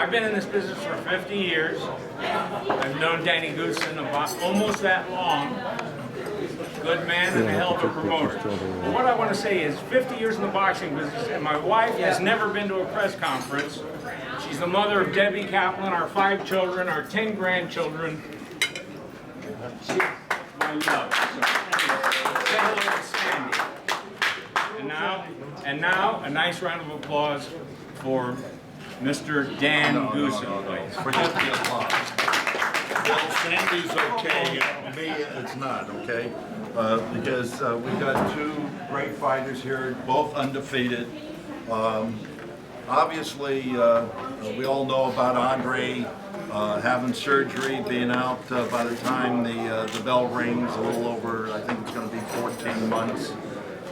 I've been in this business for 50 years. I've known Danny Goossen about almost that long. Good man and a hell of a promoter. But what I want to say is 50 years in the boxing business, and my wife has never been to a press conference. She's the mother of Debbie Kaplan, our 5 children, our 10 grandchildren. She's my love. Say hello to Sandy. And now, a nice round of applause for Mr. Dan Goossen, please. Forget the applause. Well, Sandy's okay. Me, it's not, okay? Because we've got 2 great fighters here, both undefeated. Obviously, we all know about Andre having surgery, being out by the time the bell rings, a little over, I think it's going to be 14 months.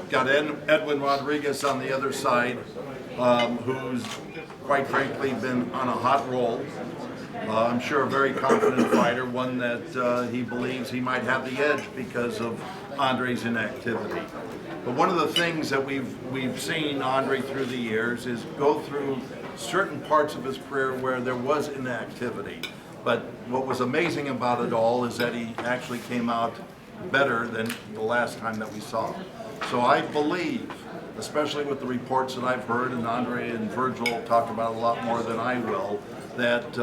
Got Edwin Rodriguez on the other side, who's quite frankly been on a hot roll. I'm sure a very confident fighter, one that he believes he might have the edge because of Andre's inactivity. But one of the things that we've seen Andre through the years is go through certain parts of his career where there was inactivity. But what was amazing about it all is that he actually came out better than the last time that we saw him. So I believe, especially with the reports that I've heard, and Andre and Virgil talk about a lot more than I will, that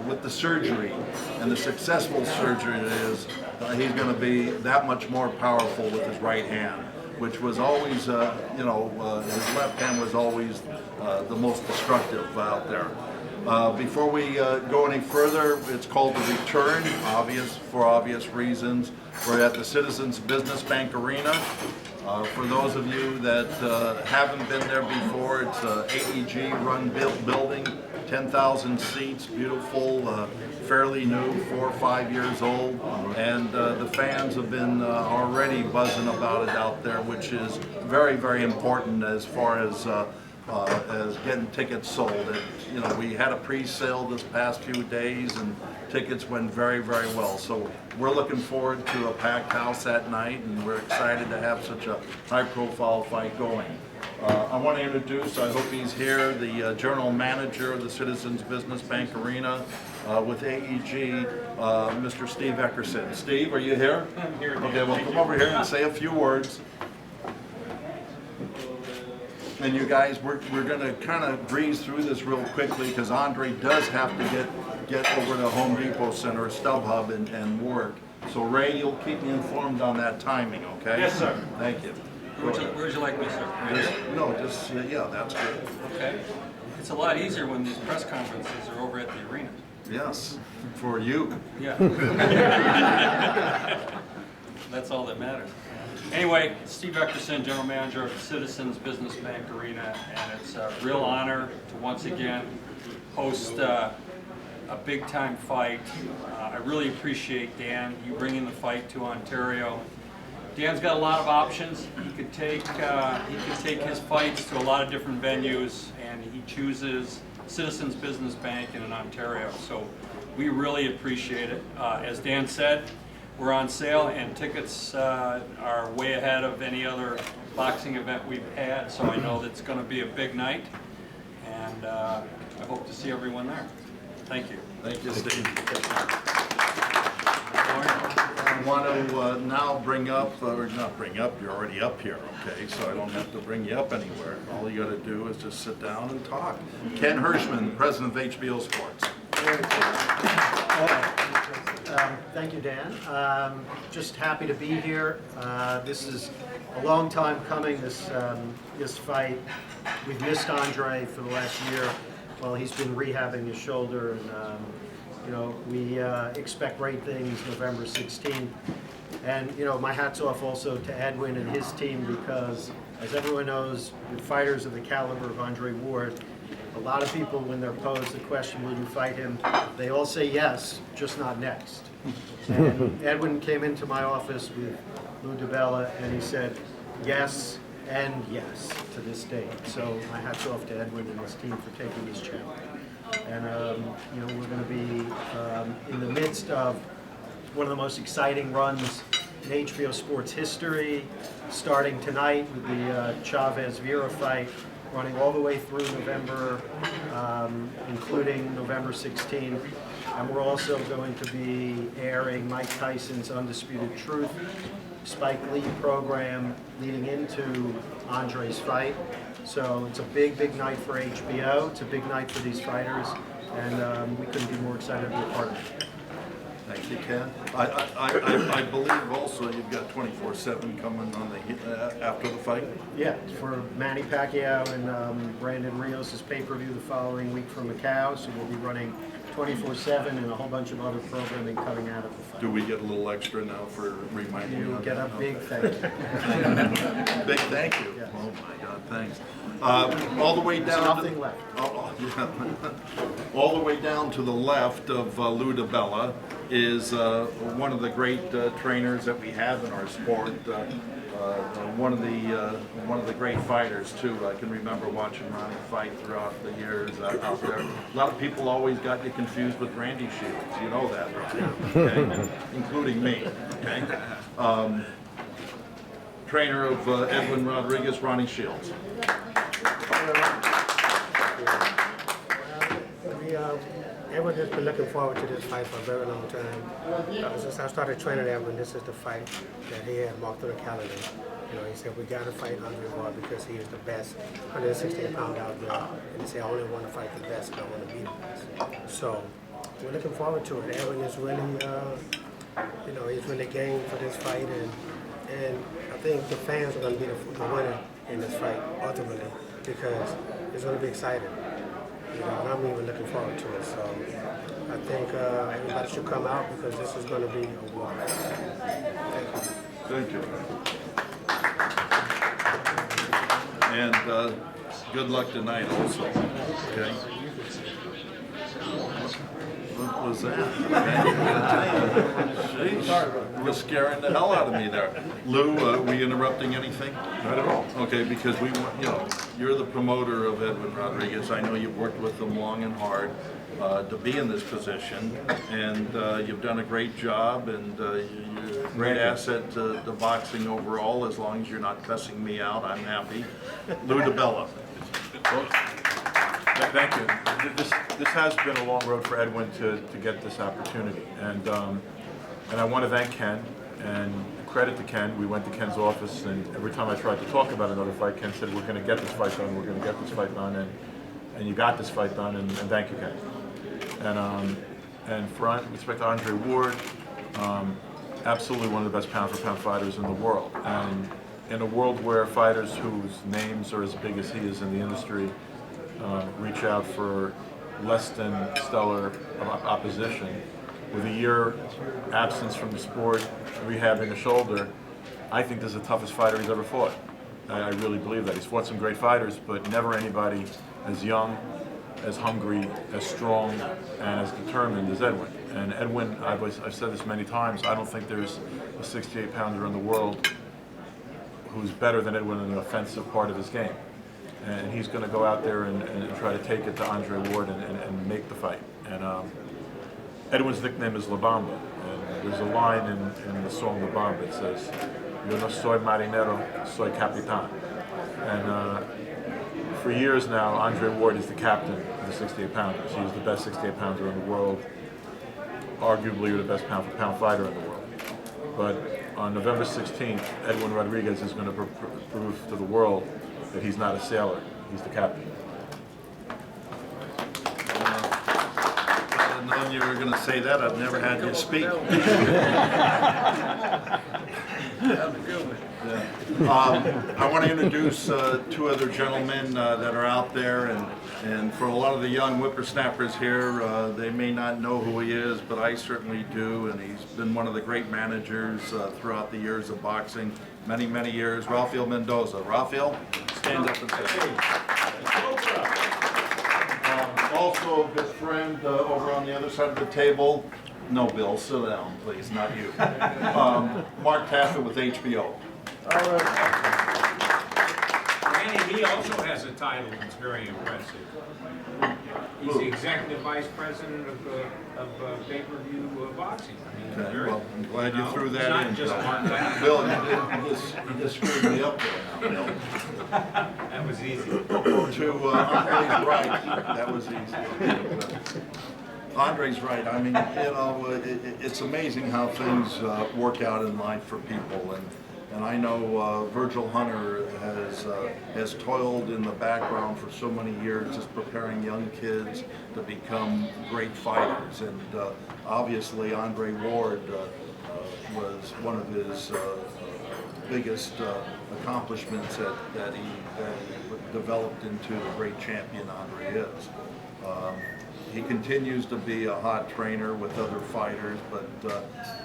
with the surgery and the successful surgery it is, he's going to be that much more powerful with his right hand, which was always, his left hand was always the most destructive out there. Before we go any further, it's called The Return, for obvious reasons. We're at the Citizens Business Bank Arena. For those of you that haven't been there before, it's an AEG-run building, 10,000 seats, beautiful, fairly new, 4 or 5 years old, and the fans have been already buzzing about it out there, which is very, very important as far as getting tickets sold. We had a pre-sale this past few days, and tickets went very, very well. So we're looking forward to a packed house that night, and we're excited to have such a high-profile fight going. I want to introduce, I hope he's here, the general manager of the Citizens Business Bank Arena with AEG, Mr. Steve Eckerson. Steve, are you here? I'm here. Okay, well, come over here and say a few words. And you guys, we're going to kind of breeze through this real quickly because Andre does have to get over to Home Depot Center or StubHub and work. So Ray, you'll keep me informed on that timing, okay? Yes, sir. Thank you. Where'd you like me, sir? Yeah, that's good. Okay. It's a lot easier when these press conferences are over at the arena. Yes, for you. Yeah. That's all that matters. Anyway, Steve Eckerson, General Manager of Citizens Business Bank Arena, and it's a real honor to once again host a big-time fight. I really appreciate Dan, you bringing the fight to Ontario. Dan's got a lot of options. He could take his fights to a lot of different venues, and he chooses Citizens Business Bank in Ontario. So we really appreciate it. As Dan said, we're on sale, and tickets are way ahead of any other boxing event we've had, so I know that's going to be a big night, and I hope to see everyone there. Thank you. Thank you, Steve. I want to now bring up, or not bring up, you're already up here, okay, so I don't have to bring you up anywhere. All you got to do is just sit down and talk. Ken Hirschman, President of HBO Sports. Thank you, Dan. Just happy to be here. This is a long time coming, this fight. We've missed Andre for the last year while he's been rehabbing his shoulder, and we expect great things November 16th. And my hat's off also to Edwin and his team, because as everyone knows, with fighters of the caliber of Andre Ward, a lot of people, when they're posed the question, will you fight him, they all say yes, just not next. And Edwin came into my office with DiBella, and he said yes and yes to this date. So my hat's off to Edwin and his team for taking this challenge. And we're going to be in the midst of one of the most exciting runs in HBO sports history, starting tonight with the Chavez-Vera fight. running all the way through November, including November 16th. And we're also going to be airing Mike Tyson's Undisputed Truth Spike Lee program leading into Andre's fight. So it's a big, big night for HBO. It's a big night for these fighters, and we couldn't be more excited to be a part of it. Thank you, Ken. I believe also you've got 24/7 coming on the after the fight. Yeah, for Manny Pacquiao and Brandon Rios' pay-per-view the following week from Macau. So we'll be running 24/7 and a whole bunch of other programming coming out of the fight. Do we get a little extra now for reminding you? You'll of get that? a big thank you. Big thank you. Yes. Oh my God, thanks. All the way There's down. nothing left. All the way down to the left of Lou DiBella is one of the great trainers that we have in our sport. One of the great fighters too. I can remember watching Ronnie fight throughout the years out there. A lot of people always got you confused with Randy Shields. You know that, right? Okay? Including me. Okay. Trainer of Edwin Rodriguez, Ronnie Shields. Edwin has been looking forward to this fight for a very long time. Since I started training Edwin, this is the fight that he had marked on the calendar. You know, he said, we got to fight Undefeated because he is the best 116 pound out there. And he said, I only want to fight the best and I want to beat the best. So we're looking forward to it. Edwin is really, you know, he's really game for this fight. And I think the fans are going to be the winner in this fight, ultimately, because it's going to be exciting. You know, and I'm even looking forward to it. So I think everybody should come out because this is going to be a war. Thank you. And good luck tonight also. Okay. What was that? Sheesh. You're scaring the hell out of me there. Lou, were you interrupting anything? Not at all. Okay, because you're the promoter of Edwin Rodriguez. I know you've worked with him long and hard to be in this position, and you've done a great job, and you're a great asset to boxing overall. As long as you're not cussing me out, I'm happy. Lou DiBella. Well, thank you. This has been a long road for Edwin to get this opportunity, and I want to thank Ken and credit to Ken. We went to Ken's office, and every time I tried to talk about another fight, Ken said, "We're going to get this fight done. We're going to get this fight done," and you got this fight done, and thank you, Ken. And for respect to Andre Ward, absolutely one of the best pound-for-pound fighters in the world. And in a world where fighters whose names are as big as he is in the industry reach out for less than stellar opposition, with a year absence from the sport, rehabbing a shoulder, I think this is the toughest fighter he's ever fought. I really believe that. He's fought some great fighters, but never anybody as young, as hungry, as strong, and as determined as Edwin. And Edwin, I've said this many times, I don't think there's a 68-pounder in the world who's better than Edwin in the offensive part of his game. And he's going to go out there and try to take it to Andre Ward and make the fight. And Edwin's nickname is La Bamba. And there's a line in the song La Bamba that says, "Yo no soy marinero, soy capitán." And for years now, Andre Ward is the captain of the 68-pounders. He's the best 68-pounder in the world, arguably the best pound-for-pound fighter in the world. But on November 16th, Edwin Rodriguez is going to prove to the world that he's not a sailor, he's the captain. If I'd have known you were going to say that, I'd never had you speak. I want to introduce two other gentlemen that are out there, and for a lot of the young whippersnappers here, they may not know who he is, but I certainly do, and he's been one of the great managers throughout the years of boxing, many, many years. Rafael Mendoza. Rafael, stand up and say. Also, his friend over on the other side of the table. No, Bill, sit down, please, not you. Mark Taffet with HBO. Randy Danny, he also has a title that's very impressive. He's the executive vice president of pay-per-view boxing. I mean, Okay, very, well, I'm glad you threw that it's in. not just Mark Ladd. Bill, you just screwed me up there now, Bill. That was easy. To Andre's right, that was easy. Andre's right. I mean, you know, it's amazing how things work out in life for people, and I know Virgil Hunter has toiled in the background for so many years, just preparing young kids to become great fighters, and obviously Andre Ward was one of his biggest accomplishments that he developed into the great champion Andre is. He continues to be a hot trainer with other fighters, but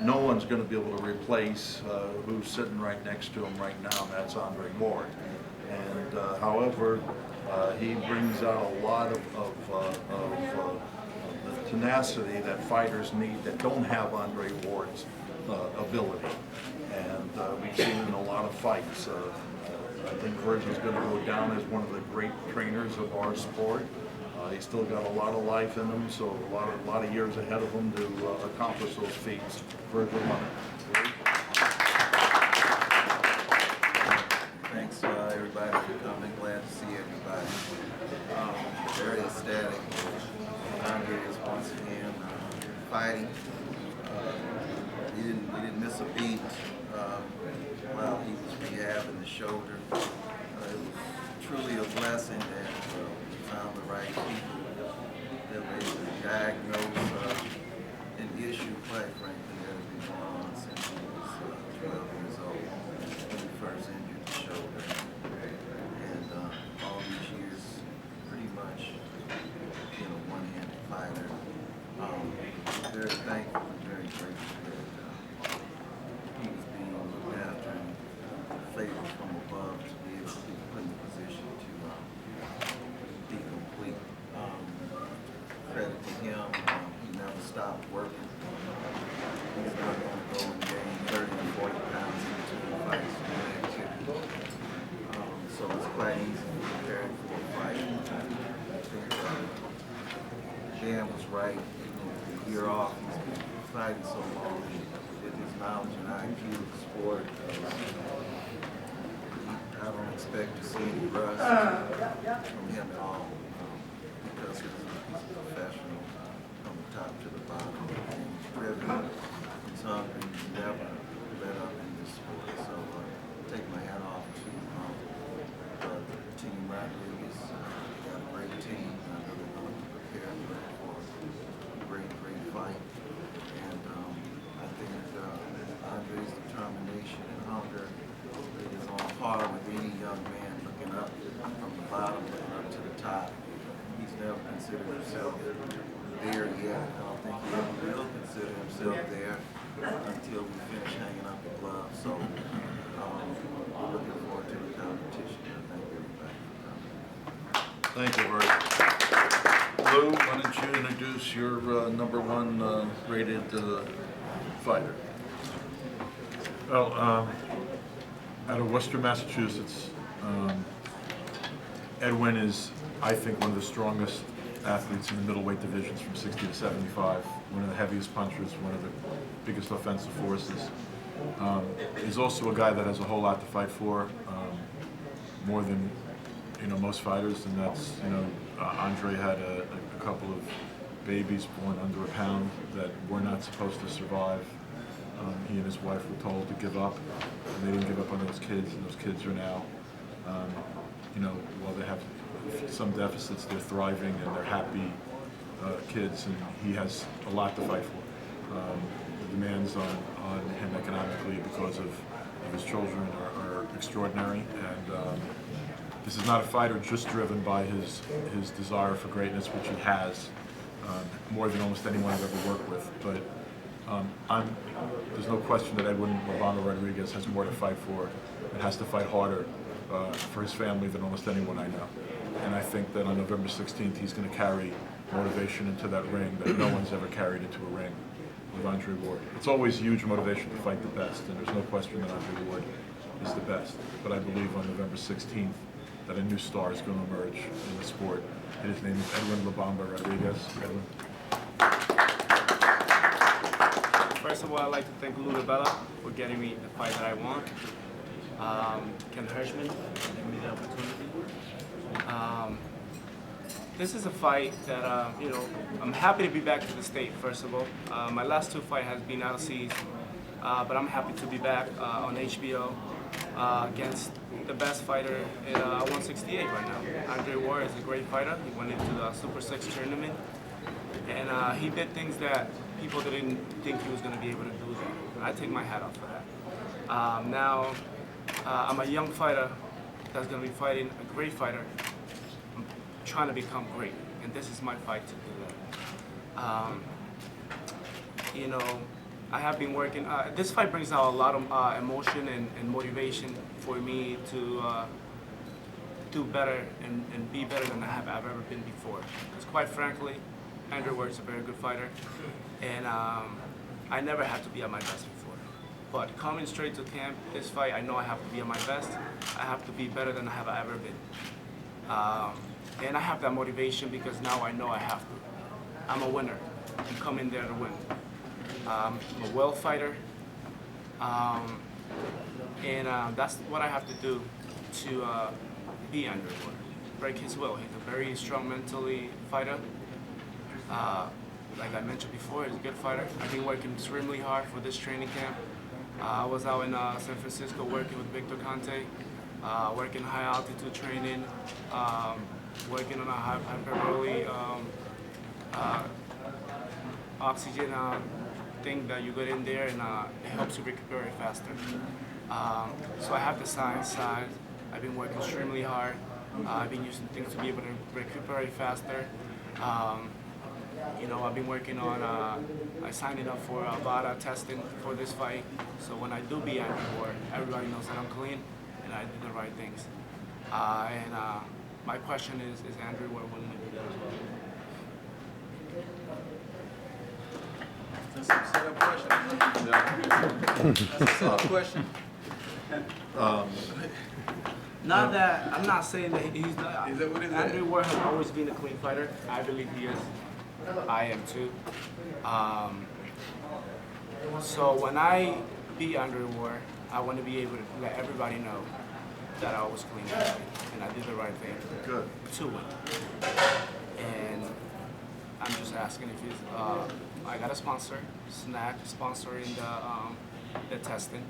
no one's going to be able to replace who's sitting right next to him right now, and that's Andre Ward. And however, he brings out a lot of the tenacity that fighters need that don't have Andre Ward's ability. And we've seen in a lot of fights. I think Virgil's going to go down as one of the great trainers of our sport. He's still got a lot of life in him, so a lot of years ahead of him to accomplish those feats. Virgil Hunter. Thanks everybody for coming. Glad to see everybody. Very ecstatic. Andre is once again fighting. He didn't miss a beat while he was rehabbing the shoulder. It was truly a blessing that we found the right people that were able to diagnose an issue, quite frankly, that has been going on since he was 12 years old when he first injured the shoulder. And all these years, pretty much being a one-handed fighter. Very thankful and very grateful that he was being looked after and favored from above to be able to be put in a position to be complete. Credit to him, he never stopped working. He's not going to go and gain 30 and 40 pounds in between fights doing activity. So it's quite easy to prepare for a fight. I think Dan was right. A year off, he's been fighting so long with his knowledge and IQ of the sport. I don't expect to see any rust from him at all because he's a professional from the top to the bottom. He's driven, he's hungry, he's never let up in this sport. So take my hat off to Team Rodriguez. Got a great team. I know they're going to prepare for a great fight. And I think Andre's determination and hunger is on par with any young man looking up from the bottom and up to the top. He's never considered himself there yet. I don't think he ever will consider himself there until we finish hanging up the gloves. So we're looking forward to the competition. Thank everybody for coming. Thank you, Virgil. Lou, why don't you introduce your number one rated fighter? Well, out of Worcester, Massachusetts, Edwin is, I think, one of the strongest athletes in the middleweight divisions from 60 to 75, one of the heaviest punchers, one of the biggest offensive forces. He's also a guy that has a whole lot to fight for, more than most fighters, and that's Andre had a couple of babies born under a pound that were not supposed to survive. He and his wife were told to give up, and they didn't give up on those kids, and those kids are now, while they have some deficits, they're thriving and they're happy kids, and he has a lot to fight for. The demands on him economically because of his children are extraordinary, and this is not a fighter just driven by his desire for greatness, which he has, more than almost anyone I've ever worked with. But there's no question that Edwin Obama Rodriguez has more to fight for and has to fight harder for his family than almost anyone I know. And I think that on November 16th, he's going to carry motivation into that ring that no one's ever carried into a ring with Andre Ward. It's always huge motivation to fight the best, and there's no question that Andre Ward is the best. But I believe on November 16th, that a new star is going to emerge in the sport. And his name is Edwin La Bamba Rodriguez. Edwin. First of all, I'd like to thank DiBella for getting me the fight that I want. Ken Hirschman for giving me the opportunity. This is a fight that, I'm happy to be back to the state, first of all. My last 2 fights has been out of seas, but I'm happy to be back on HBO against the best fighter in 168 right now. Andre Ward is a great fighter. He went into the Super 6 tournament, and he did things that people didn't think he was going to be able to do that. I take my hat off for that. Now, I'm a young fighter that's going to be fighting a great fighter. I'm trying to become great, and this is my fight to do that. I have been working. This fight brings out a lot of emotion and motivation for me to do better and be better than I've ever been before. Because quite frankly, Andrew Ward is a very good fighter, and I never had to be at my best before. But coming straight to camp, this fight, I know I have to be at my best. I have to be better than I have ever been. And I have that motivation because now I know I have to. I'm a winner. I'm coming there to win. I'm a well fighter, and that's what I have to do to be Andrew Ward. Break his will. He's a very strong mentally fighter. Like I mentioned before, he's a good fighter. I've been working extremely hard for this training camp. I was out in San Francisco working with Victor Conte, working high altitude training, working on a hyperbole oxygen thing that you get in there, and it helps you recuperate faster. So I have the science side. I've been working extremely hard. I've been using things to be able to recuperate faster. I've been working on, I signed up for VADA testing for this fight. So when I do be Andrew Ward, everybody knows that I'm clean and I did the right things. My question is Andrew Ward willing to do that as well? That's a setup question. That's a setup question. Not that, I'm not saying that he's not. Is that what it is? Andrew Ward has always been a clean fighter. I believe he is. I am too. So when I beat Andrew Ward, I want to be able to let everybody know that I was clean and I did the right thing. Good. To win. And I'm just asking if he's, I got a sponsor, Snack, sponsoring the testing.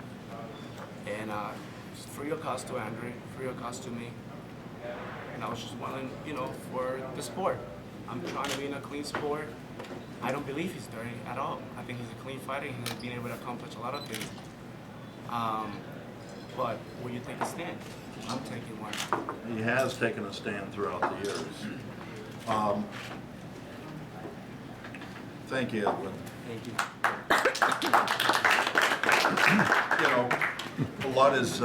And it's free of cost to Andre, free of cost to me. And I was just wanting, for the sport. I'm trying to be in a clean sport. I don't believe he's dirty at all. I think he's a clean fighter. He's been able to accomplish a lot of things. But will you take a stand? I'm taking one. He has taken a stand throughout the years. Thank you, Edwin. Thank you. A lot has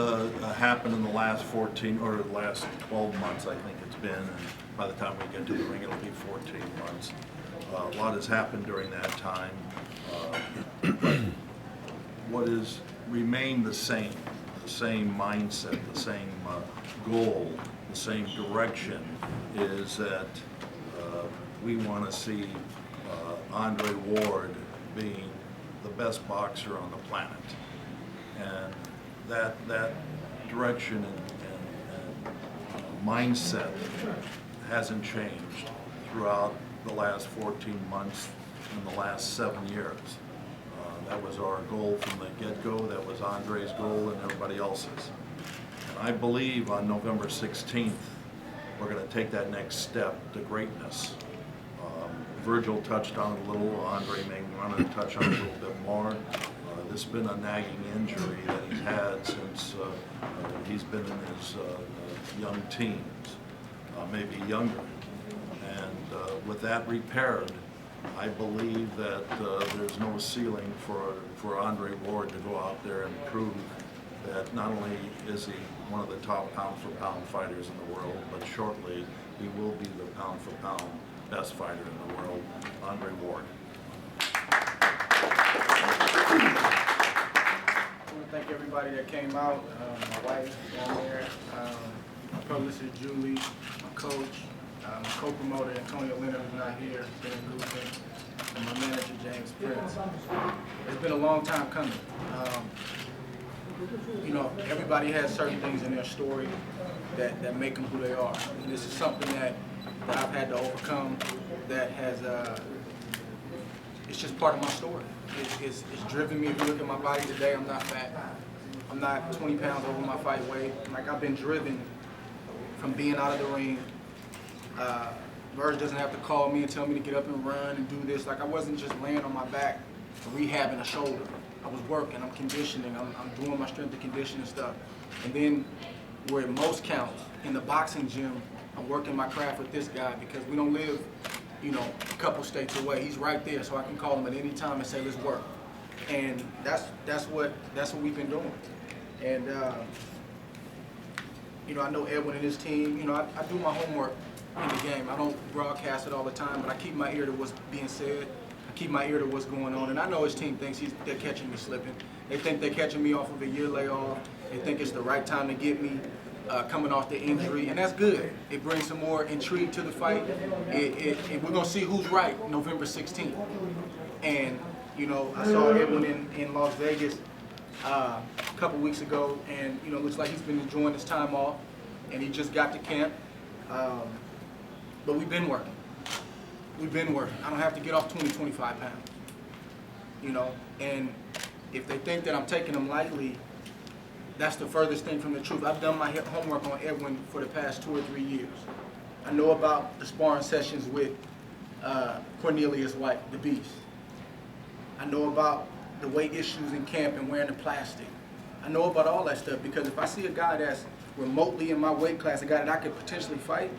happened in the last 14 or the last 12 months, I think it's been. And by the time we get to the ring, it'll be 14 months. A lot has happened during that time. But what has remained the same mindset, the same goal, the same direction is that we want to see Andre Ward being the best boxer on the planet. And that direction and mindset hasn't changed throughout the last 14 months and the last 7 years. That was our goal from the get-go. That was Andre's goal and everybody else's. And I believe on November 16th, we're going to take that next step to greatness. Virgil touched on it a little. Andre may want to touch on it a little bit more. This has been a nagging injury that he's had since he's been in his young teens, maybe younger. And with that repaired, I believe that there's no ceiling for Andre Ward to go out there and prove that not only is he one of the top pound-for-pound fighters in the world, but shortly he will be the pound-for-pound best fighter in the world, Andre Ward. I want to thank everybody that came out, my wife down there, my publicist Julie, my coach, my co-promoter Antonio Leonard is not here, been in Goossen, and my manager James Prince. It's been a long time coming. You know, everybody has certain things in their story that make them who they are. And this is something that I've had to overcome that has, it's just part of my story. It's driven me. If you look at my body today, I'm not fat. I'm not 20 pounds over my fight weight. Like, I've been driven from being out of the ring. Virgil doesn't have to call me and tell me to get up and run and do this. Like, I wasn't just laying on my back rehabbing a shoulder. I was working, I'm conditioning, I'm doing my strength and conditioning stuff. And then where it most counts, in the boxing gym, I'm working my craft with this guy because we don't live, you know, a couple states away. He's right there, so I can call him at any time and say, let's work. And that's what we've been doing. And you know, I know Edwin and his team, you know, I do my homework in the game. I don't broadcast it all the time, but I keep my ear to what's being said. I keep my ear to what's going on. And I know his team thinks they're catching me slipping. They think they're catching me off of a year layoff. They think it's the right time to get me coming off the injury, and that's good. It brings some more intrigue to the fight. We're going to see who's right November 16th. And, you know, I saw Edwin in Las Vegas a couple weeks ago, and, you know, looks like he's been enjoying his time off, and he just got to camp. But we've been working. We've been working. I don't have to get off 20, 25 pounds, you know, and if they think that I'm taking them lightly, that's the furthest thing from the truth. I've done my homework on Edwin for the past 2 or 3 years. I know about the sparring sessions with Cornelius White, the Beast. I know about the weight issues in camp and wearing the plastic. I know about all that stuff because if I see a guy that's remotely in my weight class, a guy that I could potentially fight,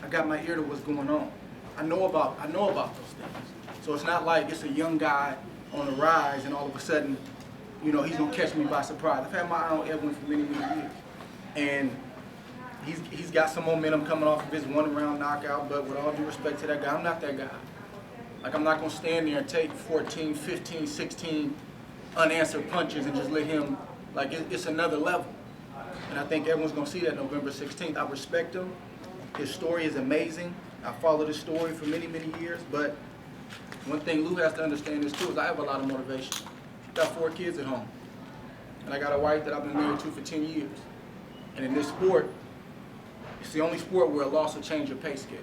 I got my ear to what's going on. I know about those things. So it's not like it's a young guy on the rise and all of a sudden, you know, he's gonna catch me by surprise. I've had my eye on Edwin for many, many years. And he's got some momentum coming off of his 1-round knockout, but with all due respect to that guy, I'm not that guy. Like, I'm not gonna stand there and take 14, 15, 16 unanswered punches and just let him, like, it's another level. And I think everyone's gonna see that November 16th. I respect him. His story is amazing. I followed his story for many, many years, but one thing Lou has to understand is too is I have a lot of motivation. I've got 4 kids at home, and I got a wife that I've been married to for 10 years. And in this sport, it's the only sport where a loss will change your pay scale.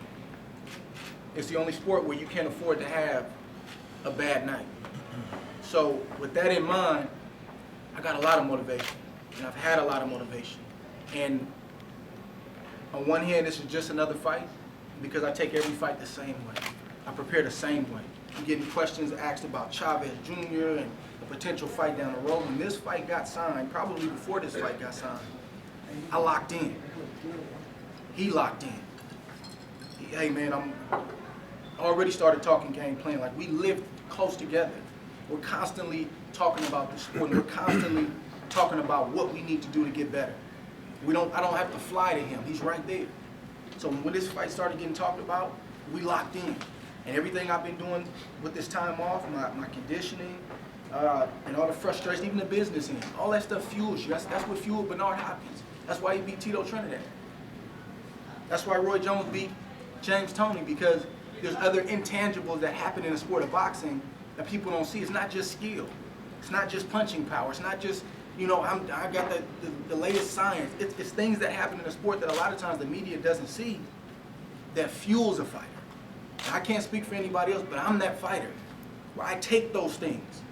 It's the only sport where you can't afford to have a bad night. So with that in mind, I got a lot of motivation, and I've had a lot of motivation. And on one hand, this is just another fight because I take every fight the same way. I prepare the same way. I'm getting questions asked about Chavez Jr. and the potential fight down the road. When this fight got signed, probably before this fight got signed, I locked in. He locked in. Hey man, I'm already started talking game plan. Like, we live close together. We're constantly talking about the sport. We're constantly talking about what we need to do to get better. I don't have to fly to him. He's right there. So when this fight started getting talked about, we locked in. And everything I've been doing with this time off, my conditioning, and all the frustration, even the business end, all that stuff fuels you. That's what fueled Bernard Hopkins. That's why he beat Tito Trinidad. That's why Roy Jones beat James Toney, because there's other intangibles that happen in the sport of boxing that people don't see. It's not just skill. It's not just punching power. It's not just, you know, I got the latest science. It's things that happen in the sport that a lot of times the media doesn't see that fuels a fighter. And I can't speak for anybody else, but I'm that fighter where I take those things.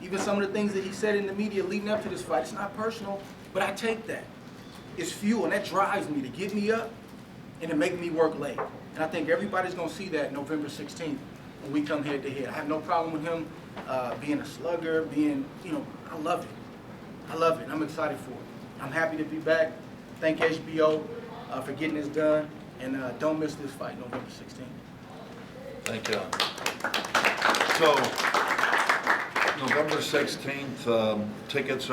Even some of the things that he said in the media leading up to this fight, it's not personal, but I take that. It's fuel, and that drives me to get me up and to make me work late. And I think everybody's going to see that November 16th when we come head to head. I have no problem with him being a slugger, being, you know, I love it. I love it. I'm excited for it. I'm happy to be back. Thank HBO for getting this done. And don't miss this fight, November 16th. Thank you. So, November 16th, tickets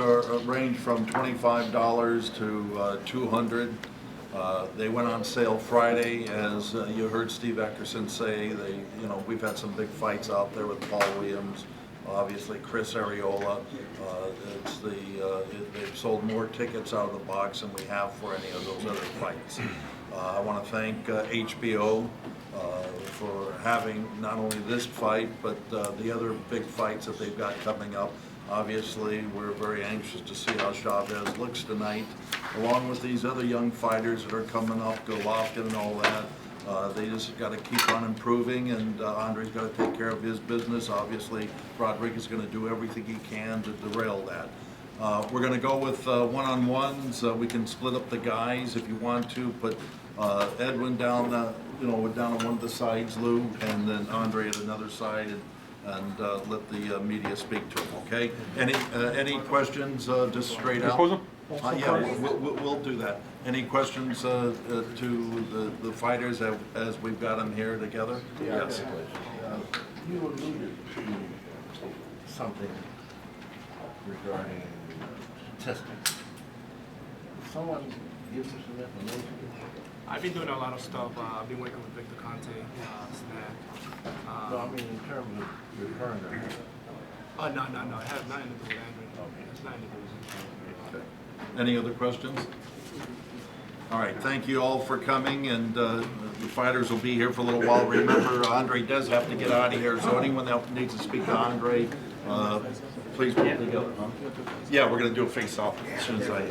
range from $25 to $200. They went on sale Friday, as you heard Steve Eckerson say. We've had some big fights out there with Paul Williams, obviously Chris Ariola. They've sold more tickets out of the box than we have for any of those other fights. I want to thank HBO for having not only this fight, but the other big fights that they've got coming up. Obviously, we're very anxious to see how Chavez looks tonight, along with these other young fighters that are coming up, Golovkin and all that. They just got to keep on improving, and Andre's got to take care of his business. Obviously, Rodriguez is going to do everything he can to derail that. We're going to go with one-on-ones. We can split up the guys if you want to. Put Edwin down, down on one of the sides, Lou, and then Andre at another side, and let the media speak to him. Okay? Any questions? Just straight out. Yeah, we'll do that. Any questions to the fighters as we've got them here together? Yes. You alluded to something regarding testing. Someone give us some information? I've been doing a lot of stuff. I've been working with Victor Conte, Snack. No, I mean in terms of referring to her. Oh, no. It has nothing to do with Andrew. It's nothing to do with Okay. Any other questions? All right, thank you all for coming, and the fighters will be here for a little while. Remember, Andre does have to get out of here, so anyone that needs to speak to Andre, please put together. Huh? Yeah, we're going to do a face-off as soon as I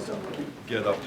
get up.